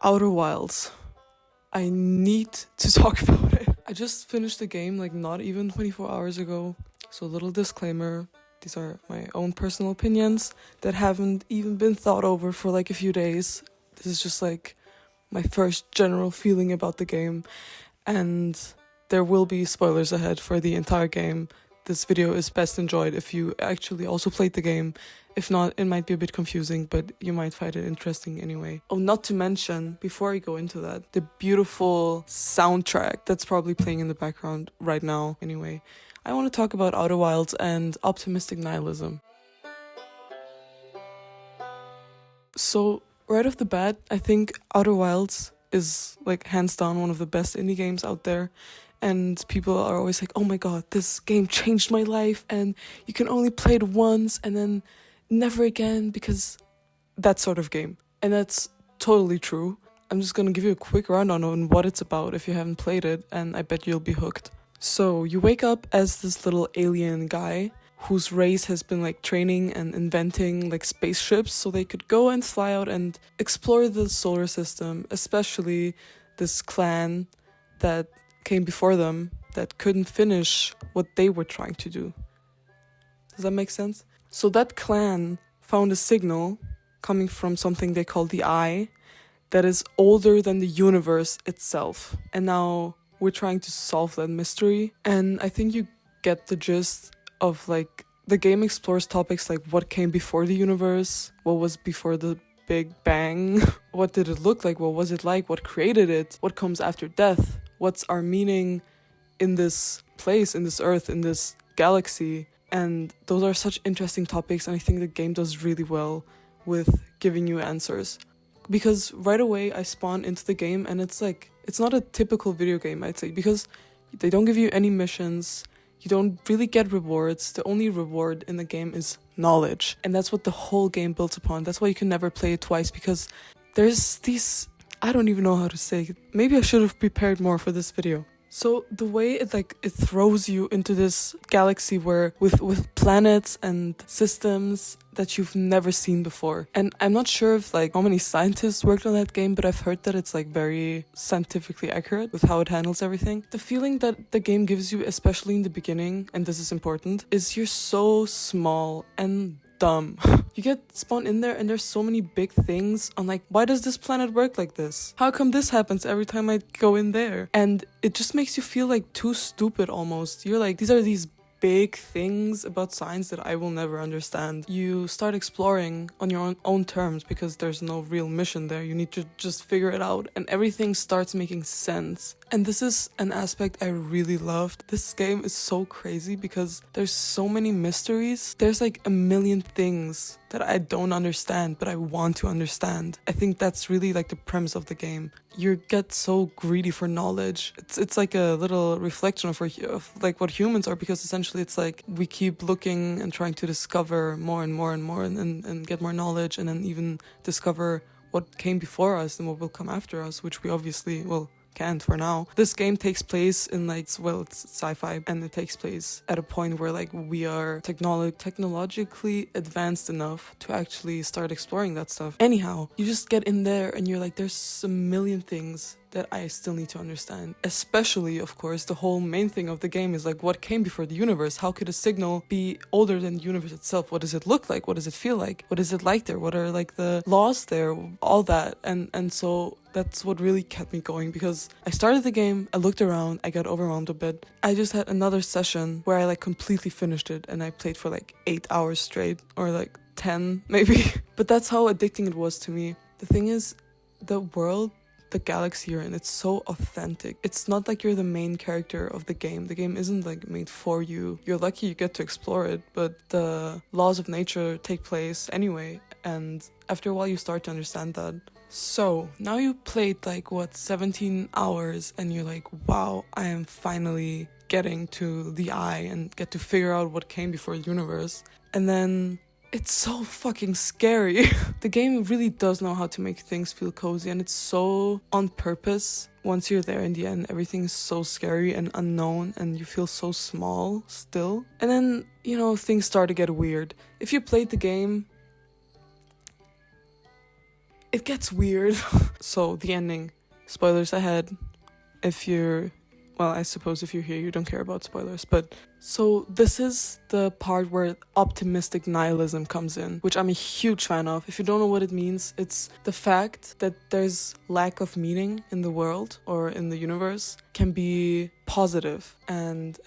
Outer Wilds. I need to talk about it. I just finished the game like not even 24 hours ago. So a little disclaimer, these are my own personal opinions that haven't even been thought over for like a few days. This is just like my first general feeling about the game, and there will be spoilers ahead for the entire game. This video is best enjoyed if you actually also played the game. If not, it might be a bit confusing, but you might find it interesting anyway. Oh, not to mention, before I go into that, the beautiful soundtrack that's probably playing in the background right now anyway. I want to talk about Outer Wilds and optimistic nihilism. So, right off the bat, I think Outer Wilds is like hands down one of the best indie games out there. And people are always like, oh my god, this game changed my life, and you can only play it once and then never again, because that sort of game. And that's totally true. I'm just gonna give you a quick rundown on what it's about if you haven't played it, and I bet you'll be hooked. So you wake up as this little alien guy whose race has been like training and inventing like spaceships so they could go and fly out and explore the solar system, especially this clan that came before them that couldn't finish what they were trying to do. Does that make sense? So that clan found a signal coming from something they call the Eye that is older than the universe itself. And now we're trying to solve that mystery. And I think you get the gist of like the game explores topics like what came before the universe, what was before the Big Bang, what did it look like, what was it like, what created it, what comes after death, what's our meaning in this place, in this earth, in this galaxy. And those are such interesting topics, and I think the game does really well with giving you answers. Because right away I spawn into the game and it's like, it's not a typical video game, I'd say, because they don't give you any missions, you don't really get rewards. The only reward in the game is knowledge. And that's what the whole game builds upon. That's why you can never play it twice, because there's these, I don't even know how to say it. Maybe I should have prepared more for this video. So the way it throws you into this galaxy where with planets and systems that you've never seen before. And I'm not sure if like how many scientists worked on that game, but I've heard that it's like very scientifically accurate with how it handles everything. The feeling that the game gives you, especially in the beginning, and this is important, is you're so small and dumb. You get spawned in there and there's so many big things on like, why does this planet work like this? How come this happens every time I go in there? And it just makes you feel like too stupid almost. You're like, these are these big things about science that I will never understand. You start exploring on your own terms because there's no real mission there. You need to just figure it out, and everything starts making sense. And this is an aspect I really loved. This game is so crazy because there's so many mysteries. There's like a million things that I don't understand, but I want to understand. I think that's really like the premise of the game. You get so greedy for knowledge. It's like a little reflection of like what humans are, because essentially it's like we keep looking and trying to discover more and more and more and get more knowledge, and then even discover what came before us and what will come after us, which we obviously, well, can't for now. This game takes place in like, well, it's sci-fi, and it takes place at a point where like we are technologically advanced enough to actually start exploring that stuff. Anyhow, you just get in there and you're like, there's a million things that I still need to understand. Especially, of course, the whole main thing of the game is like, what came before the universe? How could a signal be older than the universe itself? What does it look like? What does it feel like? What is it like there? What are like the laws there? All that. And so that's what really kept me going, because I started the game, I looked around, I got overwhelmed a bit. I just had another session where I like completely finished it, and I played for like 8 hours straight, or like 10 maybe. But that's how addicting it was to me. The thing is, the world, the galaxy you're in, it's so authentic. It's not like you're the main character of the game. The game isn't like made for you. You're lucky you get to explore it, but the laws of nature take place anyway, and after a while you start to understand that. So now you played like 17 hours and you're like, wow, I am finally getting to the Eye and get to figure out what came before the universe. And then it's so fucking scary. The game really does know how to make things feel cozy, and it's so on purpose. Once you're there in the end, everything is so scary and unknown, and you feel so small still. And then, you know, things start to get weird. If you played the game, it gets weird. So the ending, spoilers ahead. If you're, well, I suppose if you're here, you don't care about spoilers, but so this is the part where optimistic nihilism comes in, which I'm a huge fan of. If you don't know what it means, it's the fact that there's lack of meaning in the world or in the universe can be positive and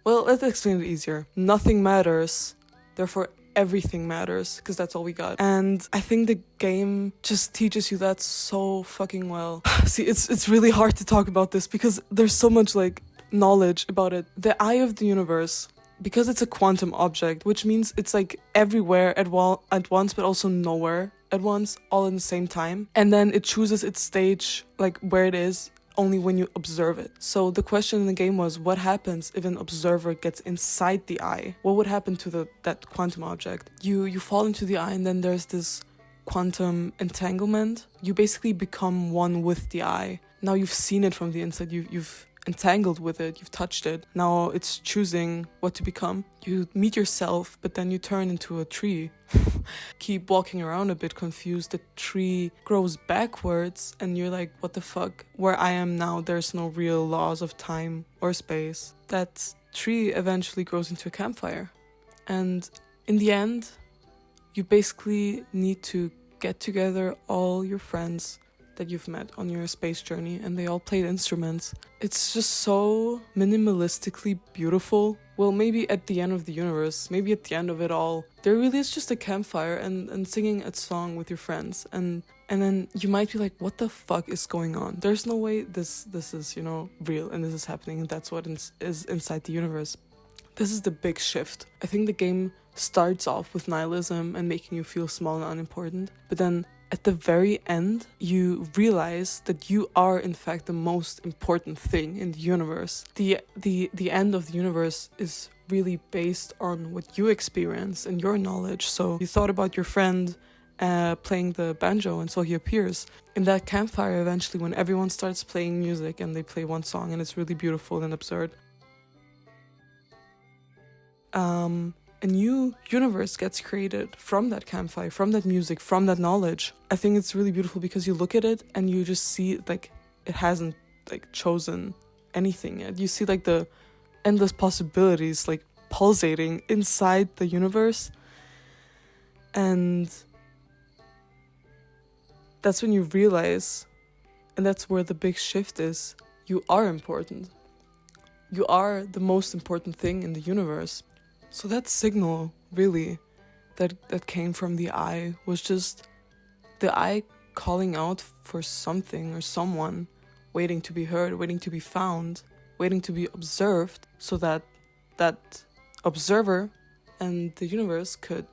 well, let's explain it easier. Nothing matters, therefore everything matters, because that's all we got. And I think the game just teaches you that so fucking well. See, it's really hard to talk about this because there's so much like knowledge about it. The eye of the universe, because it's a quantum object, which means it's like everywhere at once, but also nowhere at once, all in the same time. And then it chooses its stage, like where it is, only when you observe it. So the question in the game was, what happens if an observer gets inside the eye? What would happen to that quantum object? You fall into the eye, and then there's this quantum entanglement. You basically become one with the eye. Now you've seen it from the inside. You've entangled with it, you've touched it. Now it's choosing what to become. You meet yourself, but then you turn into a tree. Keep walking around a bit confused. The tree grows backwards and you're like, what the fuck? Where I am now, there's no real laws of time or space. That tree eventually grows into a campfire. And in the end, you basically need to get together all your friends that you've met on your space journey, and they all played instruments. It's just so minimalistically beautiful. Well, maybe at the end of the universe, maybe at the end of it all, there really is just a campfire and singing a song with your friends. And then you might be like, what the fuck is going on? There's no way this is, real and this is happening and that's what is inside the universe. This is the big shift. I think the game starts off with nihilism and making you feel small and unimportant, but then at the very end, you realize that you are in fact the most important thing in the universe. The end of the universe is really based on what you experience and your knowledge. So you thought about your friend playing the banjo, and so he appears in that campfire eventually when everyone starts playing music and they play one song and it's really beautiful and absurd. A new universe gets created from that campfire, from that music, from that knowledge. I think it's really beautiful because you look at it and you just see like it hasn't like chosen anything yet. You see like the endless possibilities like pulsating inside the universe, and that's when you realize, and that's where the big shift is, you are important. You are the most important thing in the universe. So that signal, really, that came from the eye was just the eye calling out for something or someone, waiting to be heard, waiting to be found, waiting to be observed, so that that observer and the universe could,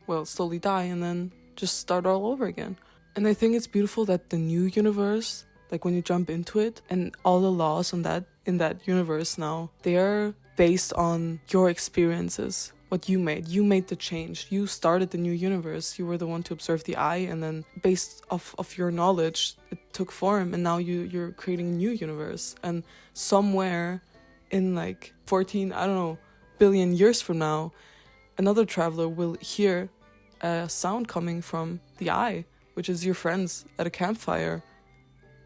well, slowly die and then just start all over again. And I think it's beautiful that the new universe, like when you jump into it, and all the laws in that universe now, they are based on your experiences, what you made. You made the change. You started the new universe. You were the one to observe the eye, and then based off of your knowledge, it took form, and now you're creating a new universe. And somewhere in like 14, billion years from now, another traveler will hear a sound coming from the eye, which is your friends at a campfire.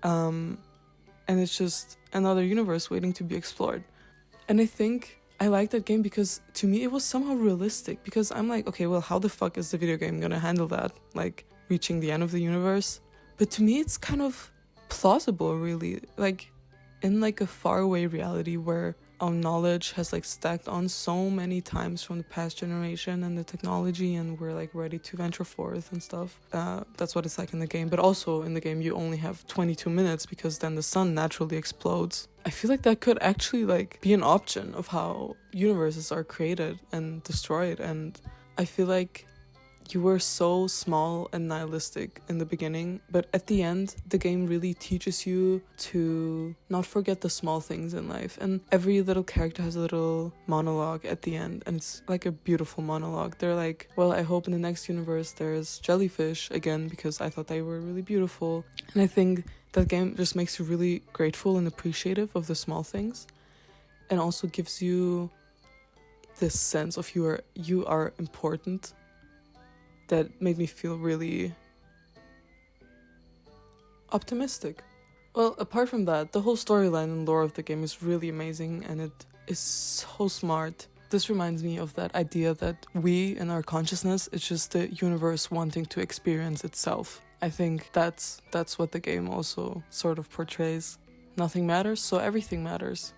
And it's just another universe waiting to be explored. And I think I like that game because to me it was somehow realistic, because I'm like, okay, well, how the fuck is the video game gonna handle that? Like reaching the end of the universe? But to me it's kind of plausible, really. Like in like a faraway reality where our knowledge has like stacked on so many times from the past generation and the technology, and we're like ready to venture forth and stuff. That's what it's like in the game. But also in the game you only have 22 minutes because then the sun naturally explodes. I feel like that could actually like be an option of how universes are created and destroyed. And I feel like you were so small and nihilistic in the beginning, but at the end, the game really teaches you to not forget the small things in life. And every little character has a little monologue at the end, and it's like a beautiful monologue. They're like, well, I hope in the next universe there's jellyfish again, because I thought they were really beautiful. And I think that game just makes you really grateful and appreciative of the small things, and also gives you this sense of you are important. That made me feel really optimistic. Well, apart from that, the whole storyline and lore of the game is really amazing, and it is so smart. This reminds me of that idea that we and our consciousness is just the universe wanting to experience itself. I think that's what the game also sort of portrays. Nothing matters, so everything matters.